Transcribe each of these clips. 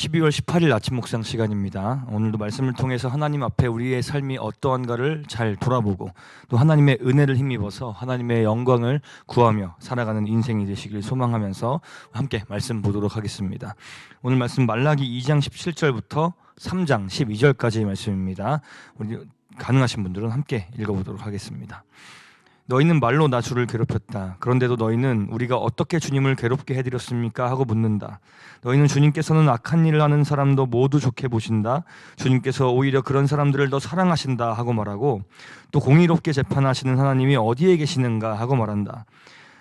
12월 18일 아침 묵상 시간입니다. 오늘도 말씀을 통해서 하나님 앞에 우리의 삶이 어떠한가를 잘 돌아보고 또 하나님의 은혜를 힘입어서 하나님의 영광을 구하며 살아가는 인생이 되시길 소망하면서 함께 말씀 보도록 하겠습니다. 오늘 말씀 말라기 2장 17절부터 3장 12절까지의 말씀입니다. 우리 가능하신 분들은 함께 읽어보도록 하겠습니다. 너희는 말로 나 주를 괴롭혔다. 그런데도 너희는 우리가 어떻게 주님을 괴롭게 해드렸습니까? 하고 묻는다. 너희는 주님께서는 악한 일을 하는 사람도 모두 좋게 보신다. 주님께서 오히려 그런 사람들을 더 사랑하신다 하고 말하고 또 공의롭게 재판하시는 하나님이 어디에 계시는가 하고 말한다.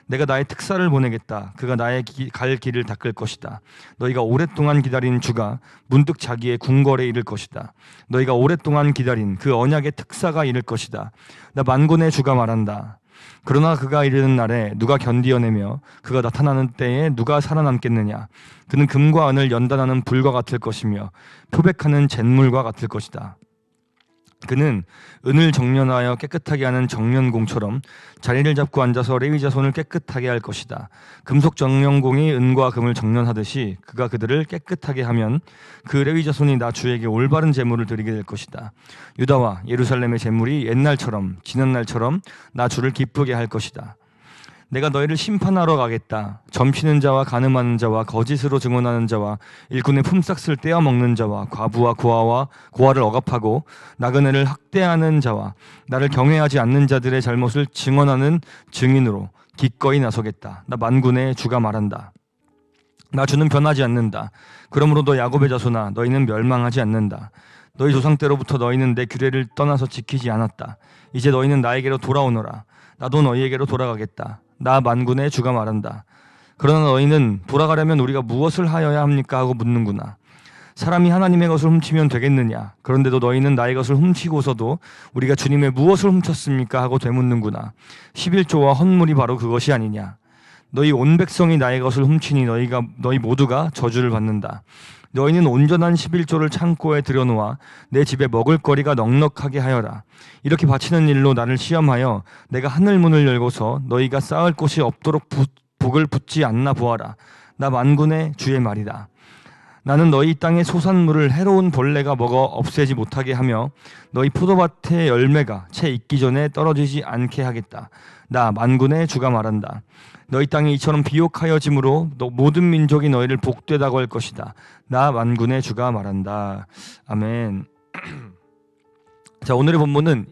내가 나의 특사를 보내겠다. 그가 나의 갈 길을 닦을 것이다. 너희가 오랫동안 기다린 주가 문득 자기의 궁궐에 이를 것이다. 너희가 오랫동안 기다린 그 언약의 특사가 이를 것이다. 나 만군의 주가 말한다. 그러나 그가 이르는 날에 누가 견디어내며 그가 나타나는 때에 누가 살아남겠느냐. 그는 금과 은을 연단하는 불과 같을 것이며 표백하는 잿물과 같을 것이다. 그는 은을 정련하여 깨끗하게 하는 정련공처럼 자리를 잡고 앉아서 레위 자손을 깨끗하게 할 것이다. 금속 정련공이 은과 금을 정련하듯이 그가 그들을 깨끗하게 하면 그 레위 자손이 나 주에게 올바른 제물을 드리게 될 것이다. 유다와 예루살렘의 제물이 옛날처럼 지난날처럼 나 주를 기쁘게 할 것이다. 내가 너희를 심판하러 가겠다. 점치는 자와 간음하는 자와 거짓으로 증언하는 자와 일꾼의 품삯을 떼어 먹는 자와 과부와 고아를 억압하고 나그네를 학대하는 자와 나를 경외하지 않는 자들의 잘못을 증언하는 증인으로 기꺼이 나서겠다. 나 만군의 주가 말한다. 나 주는 변하지 않는다. 그러므로 너 야곱의 자손아 너희는 멸망하지 않는다. 너희 조상 때로부터 너희는 내 규례를 떠나서 지키지 않았다. 이제 너희는 나에게로 돌아오너라. 나도 너희에게로 돌아가겠다. 나 만군의 주가 말한다. 그러나 너희는 돌아가려면 우리가 무엇을 하여야 합니까? 하고 묻는구나. 사람이 하나님의 것을 훔치면 되겠느냐? 그런데도 너희는 나의 것을 훔치고서도 우리가 주님의 무엇을 훔쳤습니까? 하고 되묻는구나. 11조와 헌물이 바로 그것이 아니냐? 너희 온 백성이 나의 것을 훔치니 너희 모두가 저주를 받는다. 너희는 온전한 11조를 창고에 들여놓아 내 집에 먹을거리가 넉넉하게 하여라. 이렇게 바치는 일로 나를 시험하여 내가 하늘 문을 열고서 너희가 쌓을 곳이 없도록 북을 붙지 않나 보아라. 나 만군의 주의 말이다. 나는 너희 땅의 소산물을 해로운 벌레가 먹어 없애지 못하게 하며 너희 포도밭의 열매가 채 익기 전에 떨어지지 않게 하겠다. 나 만군의 주가 말한다. 너희 땅이 이처럼 비옥하여짐으로 모든 민족이 너희를 복되다고 할 것이다. 나 만군의 주가 말한다. 아멘. 자, 오늘의 본문은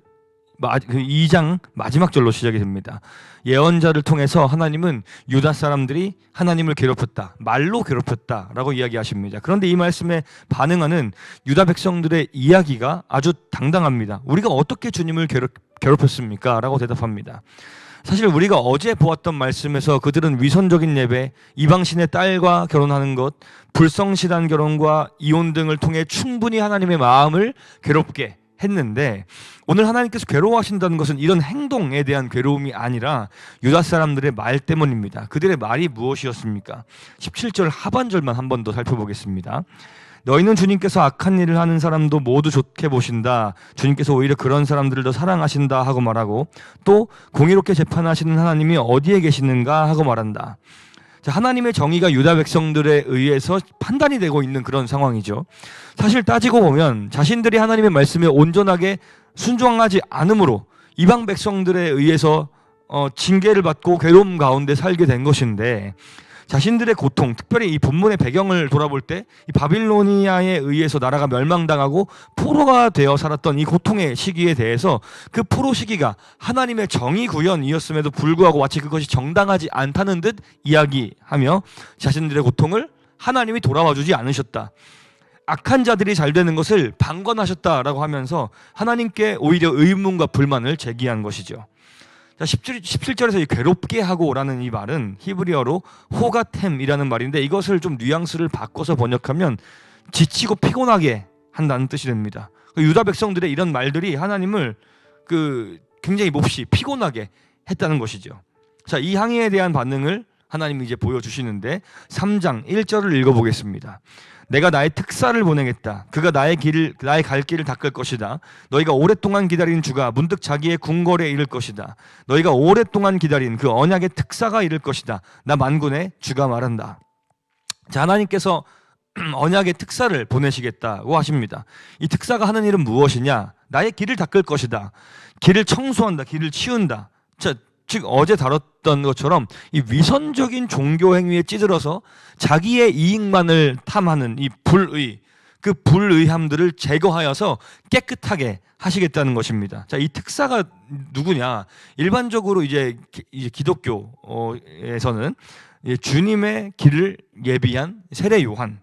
2장 마지막 절로 시작이 됩니다. 예언자를 통해서 하나님은 유다 사람들이 하나님을 괴롭혔다, 말로 괴롭혔다라고 이야기하십니다. 그런데 이 말씀에 반응하는 유다 백성들의 이야기가 아주 당당합니다. 우리가 어떻게 주님을 괴롭혔습니까? 라고 대답합니다. 사실 우리가 어제 보았던 말씀에서 그들은 위선적인 예배, 이방신의 딸과 결혼하는 것, 불성실한 결혼과 이혼 등을 통해 충분히 하나님의 마음을 괴롭게 했는데 오늘 하나님께서 괴로워하신다는 것은 이런 행동에 대한 괴로움이 아니라 유다 사람들의 말 때문입니다. 그들의 말이 무엇이었습니까? 17절 하반절만 한 번 더 살펴보겠습니다. 너희는 주님께서 악한 일을 하는 사람도 모두 좋게 보신다. 주님께서 오히려 그런 사람들을 더 사랑하신다 하고 말하고 또 공의롭게 재판하시는 하나님이 어디에 계시는가 하고 말한다. 자, 하나님의 정의가 유다 백성들에 의해서 판단이 되고 있는 그런 상황이죠. 사실 따지고 보면 자신들이 하나님의 말씀에 온전하게 순종하지 않으므로 이방 백성들에 의해서 징계를 받고 괴로움 가운데 살게 된 것인데 자신들의 고통, 특별히 이 본문의 배경을 돌아볼 때 이 바빌로니아에 의해서 나라가 멸망당하고 포로가 되어 살았던 이 고통의 시기에 대해서 그 포로 시기가 하나님의 정의 구현이었음에도 불구하고 마치 그것이 정당하지 않다는 듯 이야기하며 자신들의 고통을 하나님이 돌아와 주지 않으셨다. 악한 자들이 잘 되는 것을 방관하셨다라고 하면서 하나님께 오히려 의문과 불만을 제기한 것이죠. 자, 17절에서 이 괴롭게 하고라는 이 말은 히브리어로 호가템이라는 말인데 이것을 좀 뉘앙스를 바꿔서 번역하면 지치고 피곤하게 한다는 뜻이 됩니다. 유다 백성들의 이런 말들이 하나님을 굉장히 몹시 피곤하게 했다는 것이죠. 자, 이 항의에 대한 반응을 하나님이 이제 보여주시는데 3장 1절을 읽어보겠습니다. 내가 나의 특사를 보내겠다. 그가 나의 갈 길을 닦을 것이다. 너희가 오랫동안 기다린 주가 문득 자기의 궁궐에 이를 것이다. 너희가 오랫동안 기다린 그 언약의 특사가 이를 것이다. 나 만군의 주가 말한다. 자, 하나님께서 언약의 특사를 보내시겠다고 하십니다. 이 특사가 하는 일은 무엇이냐? 나의 길을 닦을 것이다. 길을 청소한다. 길을 치운다. 즉 어제 다뤘던 것처럼 이 위선적인 종교 행위에 찌들어서 자기의 이익만을 탐하는 이 그 불의함들을 제거하여서 깨끗하게 하시겠다는 것입니다. 자, 이 특사가 누구냐? 일반적으로 이제 기독교에서는 주님의 길을 예비한 세례 요한.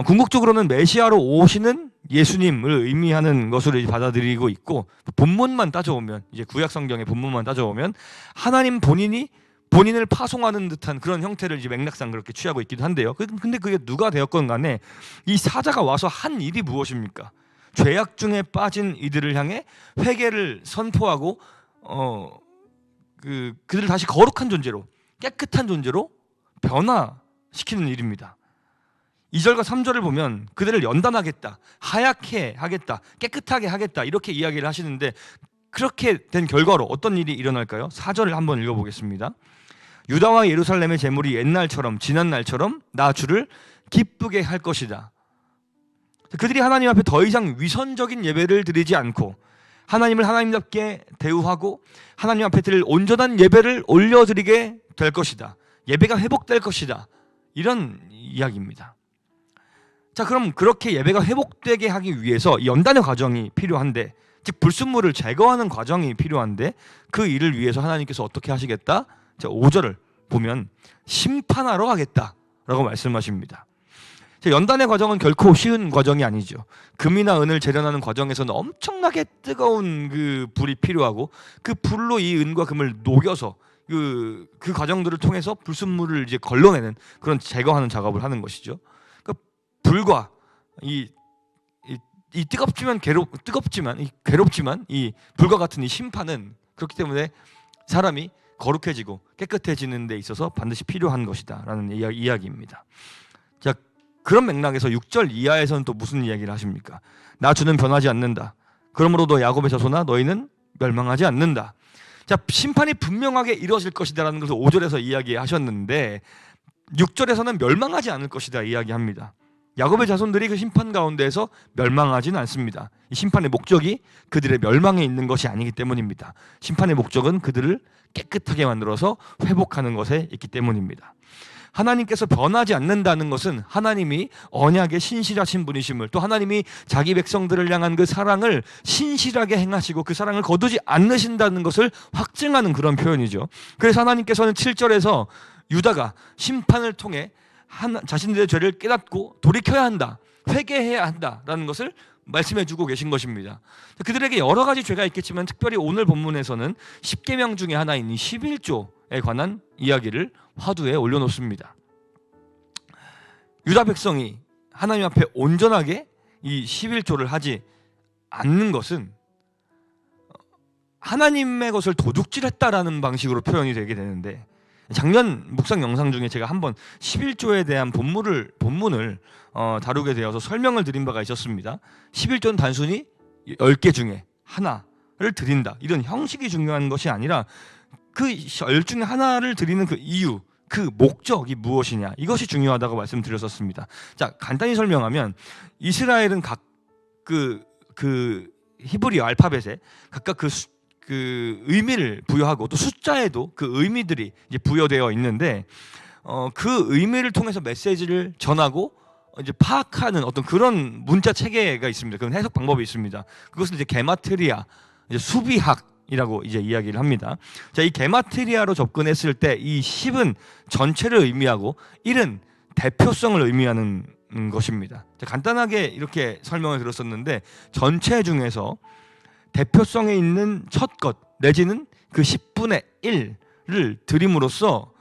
궁극적으로는 메시아로 오시는 예수님을 의미하는 것으로 받아들이고 있고, 본문만 따져오면, 이제 구약 성경의 본문만 따져오면 하나님 본인이 본인을 파송하는 듯한 그런 형태를 이제 맥락상 그렇게 취하고 있기도 한데요. 근데 그게 누가 되었건 간에 이 사자가 와서 한 일이 무엇입니까? 죄악 중에 빠진 이들을 향해 회개를 선포하고 그들을 다시 거룩한 존재로, 깨끗한 존재로 변화시키는 일입니다. 2절과 3절을 보면 그들을 연단하겠다, 하얗게 하겠다, 깨끗하게 하겠다 이렇게 이야기를 하시는데, 그렇게 된 결과로 어떤 일이 일어날까요? 4절을 한번 읽어보겠습니다. 유다와 예루살렘의 제물이 옛날처럼 지난 날처럼 나 주를 기쁘게 할 것이다. 그들이 하나님 앞에 더 이상 위선적인 예배를 드리지 않고 하나님을 하나님답게 대우하고 하나님 앞에 드릴 온전한 예배를 올려드리게 될 것이다. 예배가 회복될 것이다. 이런 이야기입니다. 자, 그럼 그렇게 예배가 회복되게 하기 위해서 연단의 과정이 필요한데, 즉 불순물을 제거하는 과정이 필요한데, 그 일을 위해서 하나님께서 어떻게 하시겠다? 자, 5절을 보면 심판하러 가겠다라고 말씀하십니다. 자, 연단의 과정은 결코 쉬운 과정이 아니죠. 금이나 은을 재련하는 과정에서는 엄청나게 뜨거운 그 불이 필요하고, 그 불로 이 은과 금을 녹여서 그 과정들을 통해서 불순물을 이제 걸러내는 그런 제거하는 작업을 하는 것이죠. 그러니까 불과 이 뜨겁지만 괴롭지만 이 불과 같은 이 심판은 그렇기 때문에 사람이 거룩해지고 깨끗해지는 데 있어서 반드시 필요한 것이다라는 이야기입니다. 자, 그런 맥락에서 6절 이하에서는 또 무슨 이야기를 하십니까? 나 주는 변하지 않는다. 그러므로 너 야곱의 자손아 너희는 멸망하지 않는다. 자, 심판이 분명하게 이루어질 것이다라는 것을 5절에서 이야기하셨는데 6절에서는 멸망하지 않을 것이다 이야기합니다. 야곱의 자손들이 그 심판 가운데에서 멸망하지는 않습니다. 이 심판의 목적이 그들의 멸망에 있는 것이 아니기 때문입니다. 심판의 목적은 그들을 깨끗하게 만들어서 회복하는 것에 있기 때문입니다. 하나님께서 변하지 않는다는 것은 하나님이 언약의 신실하신 분이심을, 또 하나님이 자기 백성들을 향한 그 사랑을 신실하게 행하시고 그 사랑을 거두지 않으신다는 것을 확증하는 그런 표현이죠. 그래서 하나님께서는 7절에서 유다가 심판을 통해 자신들의 죄를 깨닫고 돌이켜야 한다, 회개해야 한다라는 것을 말씀해주고 계신 것입니다. 그들에게 여러 가지 죄가 있겠지만 특별히 오늘 본문에서는 10계명 중에 하나인 이 11조에 관한 이야기를 화두에 올려놓습니다. 유다 백성이 하나님 앞에 온전하게 이 11조를 하지 않는 것은 하나님의 것을 도둑질했다라는 방식으로 표현이 되게 되는데, 작년 묵상 영상 중에 제가 한번 11조에 대한 본문을 다루게 되어서 설명을 드린 바가 있었습니다. 11조는 단순히 10개 중에 하나를 드린다, 이런 형식이 중요한 것이 아니라 그 10 중에 하나를 드리는 그 이유, 그 목적이 무엇이냐, 이것이 중요하다고 말씀드렸었습니다. 자, 간단히 설명하면 이스라엘은 각 그 히브리어 알파벳에 각각 그 의미를 부여하고 또 숫자에도 그 의미들이 이제 부여되어 있는데 그 의미를 통해서 메시지를 전하고 이제 파악하는 어떤 그런 문자 체계가 있습니다. 그런 해석 방법이 있습니다. 그것은 이제 게마트리아, 이제 수비학이라고 이제 이야기를 합니다. 자, 이 게마트리아로 접근했을 때 이 10은 전체를 의미하고 1은 대표성을 의미하는 것입니다. 자, 간단하게 이렇게 설명을 드렸었는데, 전체 중에서 대표성에 있는 첫 것 내지는 그 10분의 1을 드림으로써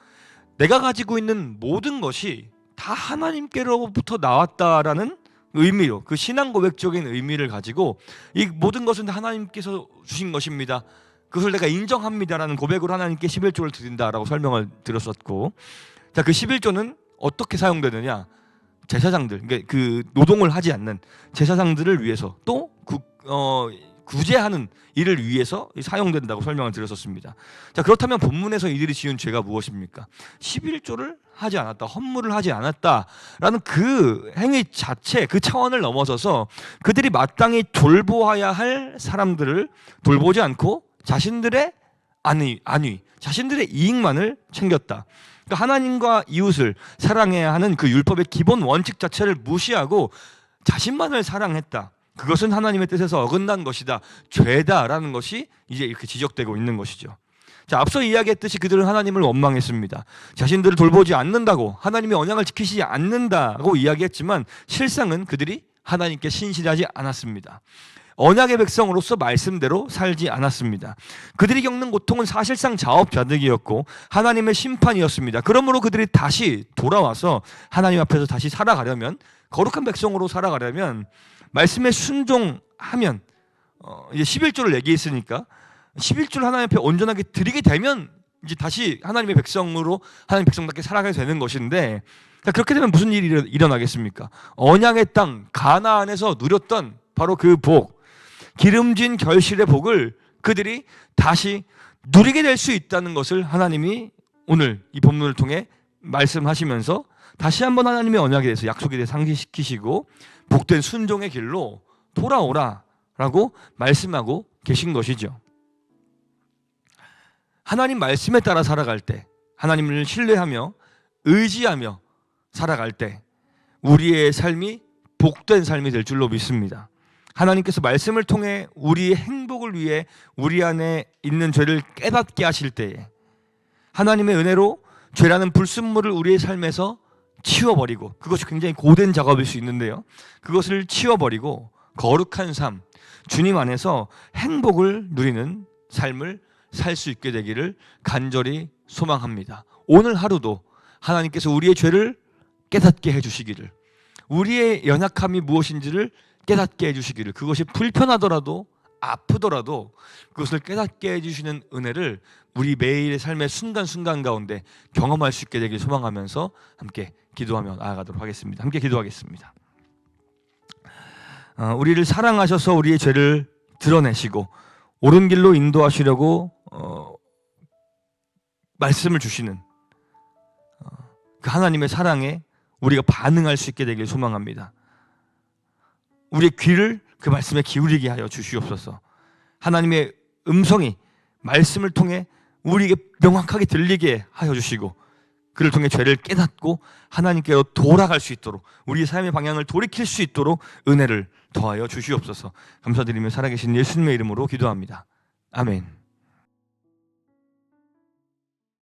내가 가지고 있는 모든 것이 다 하나님께로부터 나왔다라는 의미로, 그 신앙 고백적인 의미를 가지고 이 모든 것은 하나님께서 주신 것입니다, 그것을 내가 인정합니다라는 고백으로 하나님께 11조를 드린다라고 설명을 드렸었고, 자, 그 11조는 어떻게 사용되느냐, 제사장들, 그러니까 그 노동을 하지 않는 제사장들을 위해서, 또 구제하는 일을 위해서 사용된다고 설명을 드렸었습니다. 자, 그렇다면 본문에서 이들이 지은 죄가 무엇입니까? 11조를 하지 않았다, 헌물을 하지 않았다라는 그 행위 자체, 그 차원을 넘어서서 그들이 마땅히 돌보아야 할 사람들을 돌보지 않고 자신들의 안위, 자신들의 이익만을 챙겼다. 그러니까 하나님과 이웃을 사랑해야 하는 그 율법의 기본 원칙 자체를 무시하고 자신만을 사랑했다. 그것은 하나님의 뜻에서 어긋난 것이다, 죄다라는 것이 이제 이렇게 지적되고 있는 것이죠. 자, 앞서 이야기했듯이 그들은 하나님을 원망했습니다. 자신들을 돌보지 않는다고, 하나님의 언약을 지키지 않는다고 이야기했지만 실상은 그들이 하나님께 신실하지 않았습니다. 언약의 백성으로서 말씀대로 살지 않았습니다. 그들이 겪는 고통은 사실상 자업자득이었고 하나님의 심판이었습니다. 그러므로 그들이 다시 돌아와서 하나님 앞에서 다시 살아가려면, 거룩한 백성으로 살아가려면, 말씀에 순종하면, 이제 11조를 얘기했으니까 11조를 하나님 앞에 온전하게 드리게 되면 이제 다시 하나님의 백성으로, 하나님의 백성답게 살아가게 되는 것인데, 그렇게 되면 무슨 일이 일어나겠습니까? 언약의 땅 가나안에서 누렸던 바로 그 복, 기름진 결실의 복을 그들이 다시 누리게 될 수 있다는 것을 하나님이 오늘 이 본문을 통해 말씀하시면서 다시 한번 하나님의 언약에 대해서, 약속에 대해 상기시키시고 복된 순종의 길로 돌아오라라고 말씀하고 계신 것이죠. 하나님 말씀에 따라 살아갈 때, 하나님을 신뢰하며 의지하며 살아갈 때 우리의 삶이 복된 삶이 될 줄로 믿습니다. 하나님께서 말씀을 통해 우리의 행복을 위해 우리 안에 있는 죄를 깨닫게 하실 때에 하나님의 은혜로 죄라는 불순물을 우리의 삶에서 치워버리고, 그것이 굉장히 고된 작업일 수 있는데요, 그것을 치워버리고 거룩한 삶, 주님 안에서 행복을 누리는 삶을 살 수 있게 되기를 간절히 소망합니다. 오늘 하루도 하나님께서 우리의 죄를 깨닫게 해주시기를, 우리의 연약함이 무엇인지를 깨닫게 해주시기를, 그것이 불편하더라도 아프더라도 그것을 깨닫게 해주시는 은혜를 우리 매일의 삶의 순간순간 가운데 경험할 수 있게 되길 소망하면서 함께 기도하며 나아가도록 하겠습니다. 함께 기도하겠습니다. 우리를 사랑하셔서 우리의 죄를 드러내시고 옳은 길로 인도하시려고 말씀을 주시는 그 하나님의 사랑에 우리가 반응할 수 있게 되길 소망합니다. 우리의 귀를 그 말씀에 기울이게 하여 주시옵소서. 하나님의 음성이 말씀을 통해 우리에게 명확하게 들리게 하여 주시고, 그를 통해 죄를 깨닫고 하나님께로 돌아갈 수 있도록, 우리의 삶의 방향을 돌이킬 수 있도록 은혜를 더하여 주시옵소서. 감사드리며 살아계신 예수님의 이름으로 기도합니다. 아멘.